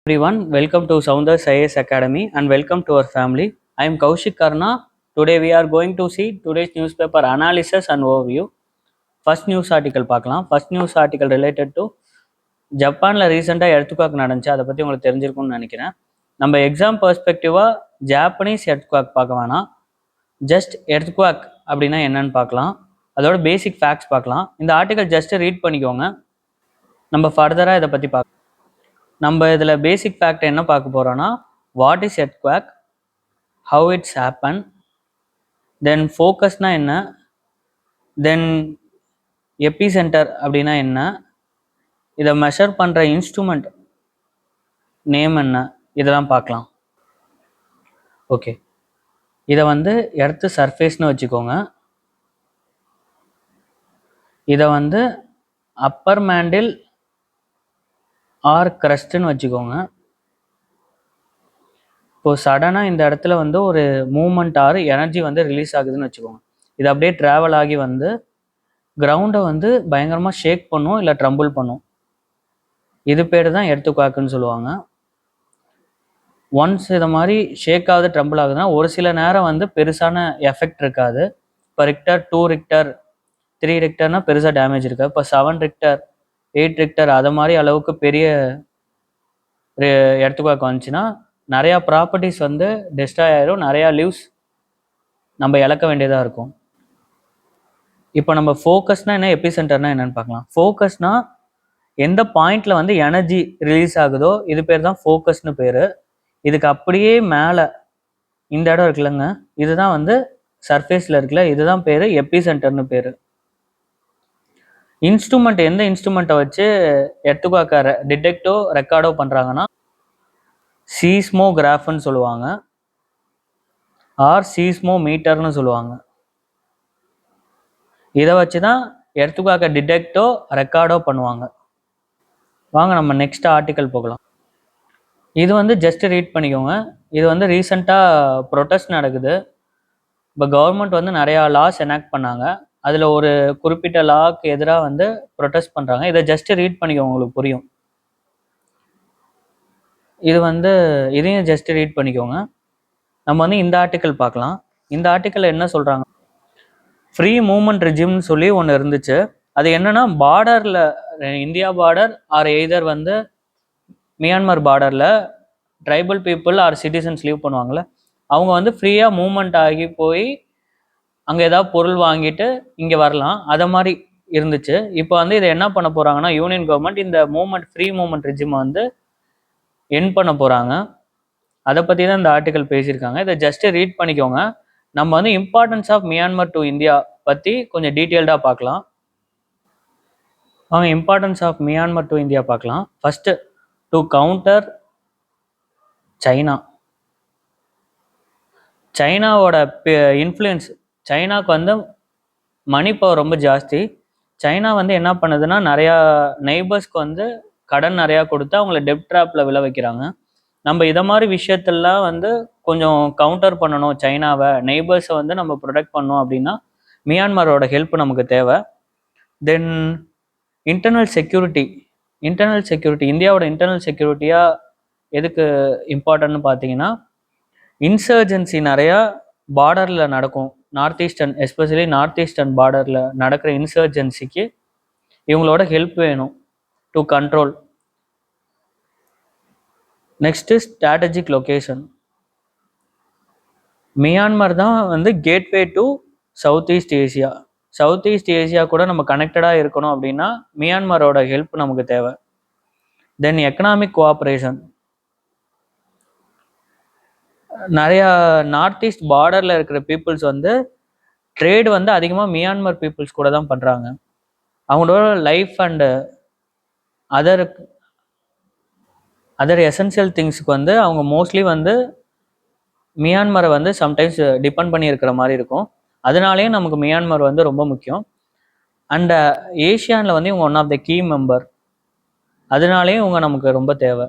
Everyone, welcome to Sounders IAS Academy and welcome to our family. I am Kaushik Karna. Today we are going to see today's newspaper analysis and overview. First news article பார்க்கலாம். First news article related to ஜப்பானில் ரீசெண்டாக earthquake நடந்துச்சு. அதை பற்றி உங்களுக்கு தெரிஞ்சிருக்கும்னு நினைக்கிறேன். நம்ம எக்ஸாம் பெர்ஸ்பெக்டிவாக ஜாப்பனீஸ் எர்த்குவாக் பார்க்க வேணாம். ஜஸ்ட் எர்த்குவாக் அப்படின்னா என்னன்னு பார்க்கலாம். அதோட பேசிக் ஃபேக்ட்ஸ் பார்க்கலாம். இந்த ஆர்டிக்கல் ஜஸ்ட் ரீட் பண்ணிக்கோங்க. நம்ம ஃபர்தராக இதை பற்றி பார்க்கலாம். நம்ம இதில் பேசிக் ஃபேக்ட் என்ன பார்க்க போகிறோன்னா, what is earthquake, how it's happen, then ஃபோக்கஸ்னால் என்ன, தென் எபி சென்டர் அப்படின்னா என்ன, இதை மெஷர் பண்ணுற இன்ஸ்ட்ருமெண்ட் நேம் என்ன, இதெல்லாம் பார்க்கலாம். ஓகே, இதை எர்த்து சர்ஃபேஸ்னு வச்சுக்கோங்க. இதை அப்பர் மேண்டில் ஆர் க்ரஸ்ட்னு வச்சுக்கோங்க. இப்போது சடனாக இந்த இடத்துல ஒரு மூமெண்ட் ஆர் எனர்ஜி ரிலீஸ் ஆகுதுன்னு வச்சுக்கோங்க. இது அப்படியே ட்ராவல் ஆகி கிரவுண்டை பயங்கரமாக ஷேக் பண்ணும், இல்லை ட்ரம்பிள் பண்ணும். இது பேர் தான் எர்த்குவாக்குன்னு சொல்லுவாங்க. ஒன்ஸ் இதை மாதிரி ஷேக் ஆகுது, ட்ரம்பிள் ஆகுதுன்னா ஒரு சில நேரம் பெருசான எஃபெக்ட் இருக்காது. இப்போ ரிக்டர் 2 ரிக்டர் 3 ரிக்டர்னால் பெருசாக டேமேஜ் இருக்காது. இப்போ 7 ரிக்டர் 8 ரிக்டர் அதை மாதிரி அளவுக்கு பெரிய எர்த்குவாக் வந்துச்சுன்னா நிறையா ப்ராப்பர்ட்டிஸ் டெஸ்ட்ராய் ஆயிரும், நிறையா லீவ்ஸ் நம்ம இழக்க வேண்டியதாக இருக்கும். இப்போ நம்ம ஃபோக்கஸ்னால் என்ன, எபிசென்டர்னா என்னன்னு பார்க்கலாம். ஃபோக்கஸ்னால் எந்த பாயிண்டில் எனர்ஜி ரிலீஸ் ஆகுதோ இது பேர் தான் ஃபோக்கஸ்னு பேர். இதுக்கு அப்படியே மேலே இந்த இடம் இருக்குல்லங்க, இதுதான் சர்ஃபேஸில் இருக்குல்ல, இதுதான் பேர் எபிசென்டர்னு பேர். இன்ஸ்ட்ருமெண்ட் எந்த இன்ஸ்ட்ருமெண்ட்டை வச்சு எர்த்குவாக்கை டிடெக்டோ ரெக்கார்டோ பண்ணுறாங்கன்னா சீஸ்மோகிராஃப்னு சொல்லுவாங்க, ஆர் சீஸ்மோமீட்டர்னு சொல்லுவாங்க. இதை வச்சு தான் எர்த்குவாக்கை டிடெக்டோ ரெக்கார்டோ பண்ணுவாங்க. வாங்க நம்ம நெக்ஸ்ட் ஆர்டிக்கல் போகலாம். இது ஜஸ்ட் ரீட் பண்ணிக்கோங்க. இது ரீசெண்டாக ப்ரொட்டஸ்ட் நடக்குது. இப்போ கவர்மெண்ட் நிறையா லாஸ் எனாக்ட் பண்ணாங்க. அதில் ஒரு குறிப்பிட்ட லாக்கு எதிராக ப்ரொட்டஸ்ட் பண்ணுறாங்க. இதை ஜஸ்ட் ரீட் பண்ணிக்கோங்க, உங்களுக்கு புரியும். இது இதையும் ஜஸ்ட் ரீட் பண்ணிக்கோங்க. நம்ம இந்த ஆர்டிக்கல் பார்க்கலாம். இந்த ஆர்டிக்கல் என்ன சொல்கிறாங்க, ஃப்ரீ மூமெண்ட் ரெஜிம்னு சொல்லி ஒன்று இருந்துச்சு. அது என்னென்னா, பார்டரில் India border or either Myanmar பார்டரில் tribal people or citizens leave பண்ணுவாங்கள்ல, அவங்க ஃப்ரீயாக மூமெண்ட் ஆகி போய் அங்கே ஏதாவது பொருள் வாங்கிட்டு இங்கே வரலாம், அதை மாதிரி இருந்துச்சு. இப்போ இதை என்ன பண்ண போகிறாங்கன்னா, யூனியன் கவர்மெண்ட் இந்த ஃப்ரீ மூமெண்ட் ரெஜிமை என் பண்ண போகிறாங்க. அதை பற்றி தான் இந்த ஆர்டிக்கல் பேசியிருக்காங்க. இதை ஜஸ்ட்டு ரீட் பண்ணிக்கோங்க. நம்ம importance of Myanmar to India பற்றி கொஞ்சம் டீட்டெயில்டாக பார்க்கலாம். அவங்க importance of Myanmar to India பார்க்கலாம். First, to counter China. சைனாவோட இன்ஃப்ளூயன்ஸ், சைனாவுக்கு மணி பவர் ரொம்ப ஜாஸ்தி. சைனா என்ன பண்ணுதுன்னா, நிறையா நெய்பர்ஸ்க்கு கடன் நிறையா கொடுத்து அவங்கள டெப்ட் ட்ராப்பில் விழ வைக்கிறாங்க. நம்ம இதை மாதிரி விஷயத்தெல்லாம் கொஞ்சம் கவுண்டர் பண்ணணும், சைனாவை நெய்பர்ஸை நம்ம ப்ரொடெக்ட் பண்ணோம் அப்படின்னா மியான்மரோட ஹெல்ப் நமக்கு தேவை. Then internal security. இந்தியாவோட இன்டர்னல் செக்யூரிட்டியாக எதுக்கு இம்பார்ட்டன்ட்னு பார்த்தீங்கன்னா, இன்சர்ஜென்சி நிறையா பார்டரில் நடக்கும். North eastern, especially north eastern பார்டரில் நடக்கிற இன்சர்ஜென்சிக்கு இவங்களோட ஹெல்ப் வேணும் to control. Next, strategic location. Myanmar தான் gateway to south east Asia. South east Asia கூட நம்ம கனெக்டடாக இருக்கணும் அப்படின்னா மியான்மரோட ஹெல்ப் நமக்கு தேவை. Then economic cooperation. நிறையா நார்த் ஈஸ்ட் பார்டரில் இருக்கிற பீப்புள்ஸ் ட்ரேடு அதிகமாக மியான்மர் பீப்புள்ஸ் கூட தான் பண்ணுறாங்க. அவங்களோட லைஃப் அண்டு அதர் எசென்சியல் திங்ஸுக்கு அவங்க மோஸ்ட்லி மியான்மரை சம்டைம்ஸ் டிபெண்ட் பண்ணி இருக்கிற மாதிரி இருக்கும். அதனாலேயும் நமக்கு மியான்மர் ரொம்ப முக்கியம். அண்ட் ஏஷியானில் இவங்க one of the key member. அதனாலேயும் இவங்க நமக்கு ரொம்ப தேவை.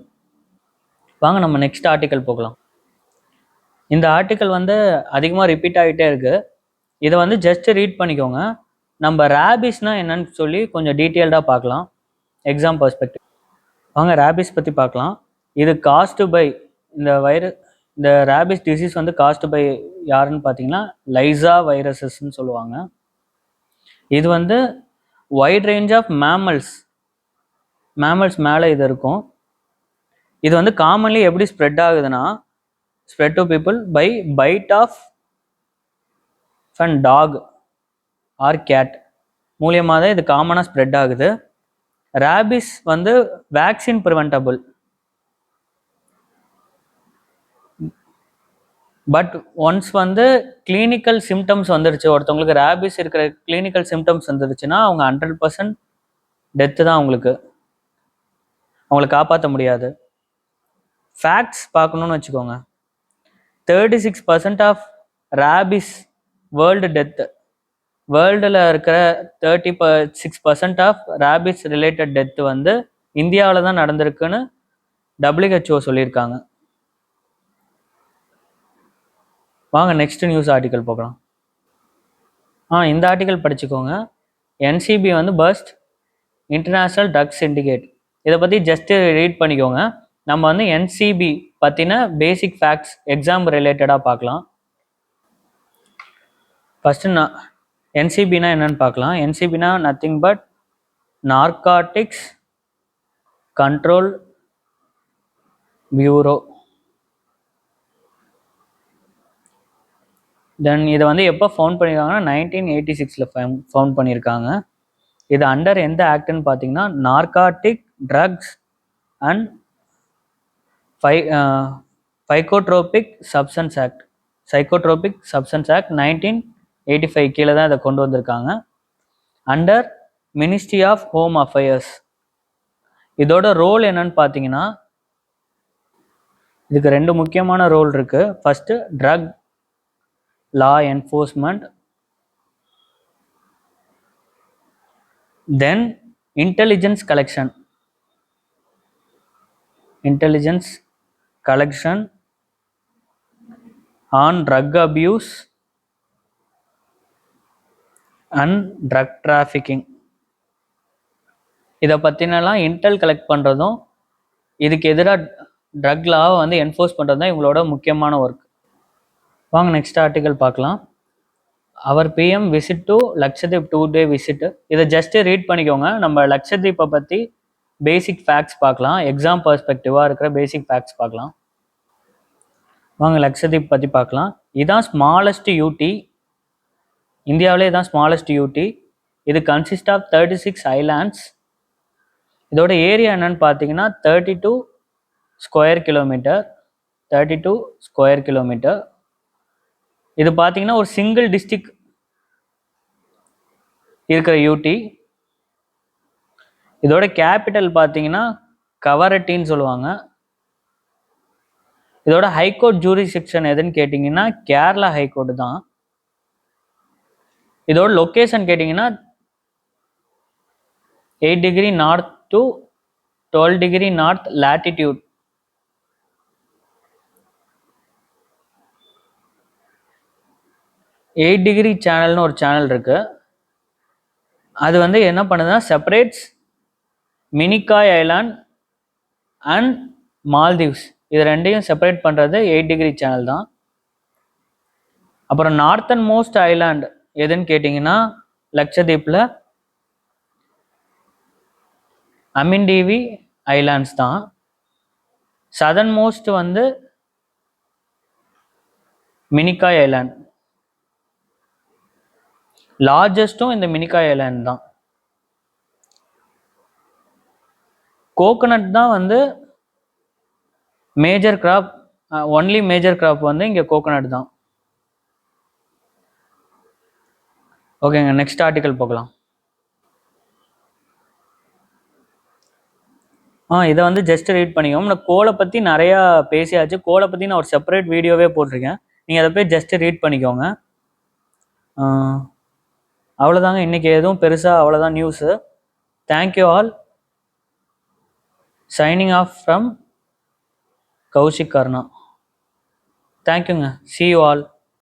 வாங்க நம்ம நெக்ஸ்ட் ஆர்டிக்கல் போகலாம். இந்த ஆர்டிக்கல் அதிகமாக ரிப்பீட் ஆகிட்டே இருக்குது. இதை ஜஸ்ட் ரீட் பண்ணிக்கோங்க. நம்ம ரேபிஸ்னால் என்னன்னு சொல்லி கொஞ்சம் டீட்டெயில்டாக பார்க்கலாம் எக்ஸாம் பர்ஸ்பெக்டிவ். வாங்க ரேபிஸ் பற்றி பார்க்கலாம். இது காஸ்டு பை இந்த ரேபிஸ் டிசீஸ் வந்து காஸ்டு பை யாருன்னு பார்த்தீங்கன்னா லைசா வைரஸஸ்ன்னு சொல்லுவாங்க. இது வந்து வைட் ரேஞ்ச் ஆஃப் மேமல்ஸ் மேலே இது இருக்கும். இது வந்து காமன்லி எப்படி ஸ்ப்ரெட் ஆகுதுன்னா, spread to people by bite of and dog or cat மூலியமாக தான் இது காமனாக ஸ்ப்ரெட் ஆகுது. ரேபிஸ் வந்து வேக்சின் ப்ரிவென்டபிள். பட் ஒன்ஸ் வந்து கிளினிக்கல் சிம்டம்ஸ் வந்துருச்சு, ஒருத்தவங்களுக்கு ரேபிஸ் இருக்கிற கிளினிக்கல் சிம்டம்ஸ் வந்துருச்சுன்னா அவங்க 100% டெத்து தான். அவங்களை காப்பாற்ற முடியாது. ஃபேக்ட்ஸ் பார்க்கணுன்னு வச்சுக்கோங்க. 36% ஆஃப் ரேபிஸ் வேர்ல்டு டெத்து, வேர்ல்டில் இருக்கிற 36% ஆஃப் ரேபிஸ் ரிலேட்டட் டெத்து வந்து இந்தியாவில் தான் நடந்திருக்குன்னு WHO சொல்லியிருக்காங்க. வாங்க நெக்ஸ்ட் நியூஸ் ஆர்டிக்கல் பார்க்கலாம். இந்த ஆர்டிக்கல் படிச்சுக்கோங்க. NCB வந்து பஸ்ட் இன்டர்நேஷ்னல் ட்ரக்ஸ் சிண்டிகேட். இதை பற்றி ஜஸ்ட்டு ரீட் பண்ணிக்கோங்க. நம்ம வந்து NCB பற்றின பேசிக் ஃபேக்ட்ஸ் எக்ஸாம் ரிலேட்டடாக பார்க்கலாம். ஃபஸ்ட்டு NCBனா என்னன்னு பார்க்கலாம். NCBனா nothing but narcotics control bureau. Then இதை வந்து எப்போ ஃபவுண்ட் பண்ணியிருக்காங்கன்னா 1986 ஃபவுண்ட் பண்ணியிருக்காங்க. இது அண்டர் எந்த ஆக்ட்னு பார்த்தீங்கன்னா narcotic drugs and psychotropic substance act 1985 கீழே தான் இதை கொண்டு வந்திருக்காங்க. Under ministry of home affairs. இதோட ரோல் என்னன்னு பார்த்தீங்கன்னா, இதுக்கு 2 முக்கியமான ரோல் இருக்கு. First drug law enforcement, then intelligence collection on drug abuse and drug trafficking. இதை பற்றினலாம் இன்டெல் கலெக்ட் பண்ணுறதும் இதுக்கு எதிராக ட்ரக் லாவை வந்து என்ஃபோர்ஸ் பண்ணுறது தான் இவங்களோட முக்கியமான ஒர்க். வாங்க நெக்ஸ்ட் ஆர்டிக்கல் பார்க்கலாம். அவர் PM visit to Lakshadweep 2-day visit. இதை ஜஸ்ட்டு ரீட் பண்ணிக்கோங்க. நம்ம லக்ஷதீப்பை பற்றி பேசிக் ஃபேக்ட்ஸ் பார்க்கலாம். எக்ஸாம் பர்ஸ்பெக்டிவாக இருக்கிற பேசிக் ஃபேக்ட்ஸ் பார்க்கலாம். வாங்க லக்ஷதீப் பற்றி பார்க்கலாம். இதுதான் ஸ்மாலஸ்ட் UT, இந்தியாவிலே தான் ஸ்மாலஸ்ட் UT. இது கன்சிஸ்ட் ஆஃப் 36 ஐலாண்ட்ஸ். இதோட ஏரியா என்னன்னு பார்த்தீங்கன்னா 32 ஸ்கொயர் கிலோமீட்டர். இது பார்த்தீங்கன்னா ஒரு சிங்கிள் டிஸ்ட்ரிக்ட் இருக்கிற UT. இதோட கேபிட்டல் பார்த்தீங்கன்னா கவரட்டின்னு சொல்லுவாங்க. இதோட ஹைகோர்ட் ஜூரிஸ்டிக்ஷன் எதுன்னு கேட்டிங்கன்னா கேரளா ஹைகோர்ட் தான். இதோட லொக்கேஷன் கேட்டிங்கன்னா 8 degree north to 12 degree north latitude. Eight degree சேனல்னு ஒரு சேனல் இருக்கு. அது வந்து என்ன பண்ணுதுன்னா separates Minicoy island and Maldives. இது ரெண்டையும் செப்பரேட் பண்ணுறது 8 டிகிரி சேனல் தான். அப்புறம் நார்த்தன் மோஸ்ட் ஐலாண்ட் எதுன்னு கேட்டிங்கன்னா லக்ஷதீப்பில் அமின்டிவி ஐலாண்ட்ஸ் தான். சதர்ன் மோஸ்ட் வந்து மினிகாய் ஐலாண்ட். லார்ஜஸ்ட்டும் இந்த மினிகாய் ஐலாண்ட் தான். கோகனட் தான் வந்து major crop. Only major crop வந்து இங்கே கோகனட் தான். ஓகேங்க, நெக்ஸ்ட் ஆர்டிக்கல் பார்க்கலாம். இதை வந்து ஜஸ்ட் ரீட் பண்ணிக்கோங்க. நான் கோலை பற்றி நிறையா பேசியாச்சு. கோலை பற்றி நான் ஒரு செப்பரேட் வீடியோவே போட்டிருக்கேன். நீங்கள் அதை போய் ஜஸ்ட்டு ரீட் பண்ணிக்கோங்க. அவ்வளோதாங்க, இன்றைக்கி எதுவும் பெருசாக அவ்வளோதான் news. Thank you all. Signing off from Kaushik Karna. தேங்க்யூங்க. see you all.